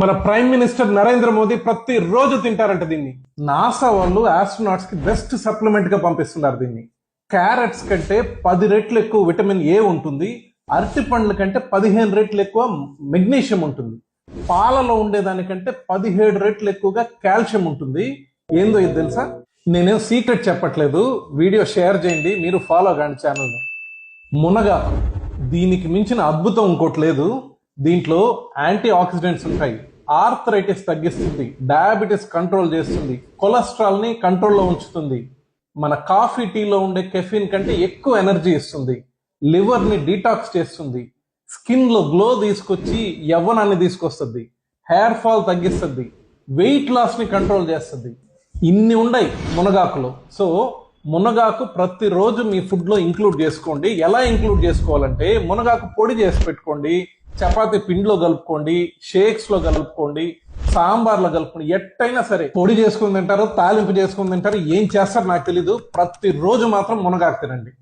మన prime minister Narendra Modi ప్రతి రోజు తింటారంట దీన్ని. నాసా వాళ్ళు ఆస్ట్రోనాట్స్ కి బెస్ట్ సప్లిమెంట్ గా పంపిస్తున్నారు దీన్ని. క్యారెట్స్ కంటే 10 రెట్లు ఎక్కువ విటమిన్ ఏ ఉంటుంది. అరటి పండ్ల కంటే 15 రెట్లు ఎక్కువ మెగ్నీషియం ఉంటుంది. పాలలో ఉండేదానికంటే 17 రెట్లు ఎక్కువగా కాల్షియం ఉంటుంది. ఏందో ఇది తెలుసా? నేనేం సీక్రెట్ చెప్పట్లేదు. వీడియో షేర్ చేయండి, మీరు ఫాలో కాండి ఛానల్. మునగాకు, దీనికి మించిన అద్భుతం ఇంకోటి లేదు. దీంట్లో యాంటీ ఆక్సిడెంట్స్ ఉంటాయి. ఆర్థరైటిస్ తగ్గిస్తుంది, డయాబెటిస్ కంట్రోల్ చేస్తుంది, కొలెస్ట్రాల్ ని కంట్రోల్లో ఉంచుతుంది. మన కాఫీ టీలో ఉండే కెఫిన్ కంటే ఎక్కువ ఎనర్జీ ఇస్తుంది. లివర్ ని డీటాక్స్ చేస్తుంది. స్కిన్ లో గ్లో తీసుకొచ్చి యవ్వనాన్ని తీసుకొస్తుంది. హెయిర్ ఫాల్ తగ్గిస్తుంది. వెయిట్ లాస్ ని కంట్రోల్ చేస్తుంది. ఇన్ని ఉన్నాయి మునగాకులో. సో మునగాకు ప్రతిరోజు మీ ఫుడ్ లో ఇంక్లూడ్ చేసుకోండి. ఎలా ఇంక్లూడ్ చేసుకోవాలంటే, మునగాకు పొడి చేసి పెట్టుకోండి, చపాతి పిండిలో కలుపుకోండి, షేక్స్ లో కలుపుకోండి, సాంబార్లో కలుపుకోండి. ఎట్టయినా సరే పొడి చేసుకుని తింటారు, తాలింపు చేసుకుని తింటారు, ఏం చేస్తారు నాకు తెలీదు. ప్రతిరోజు మాత్రం మునగాకు తినండి.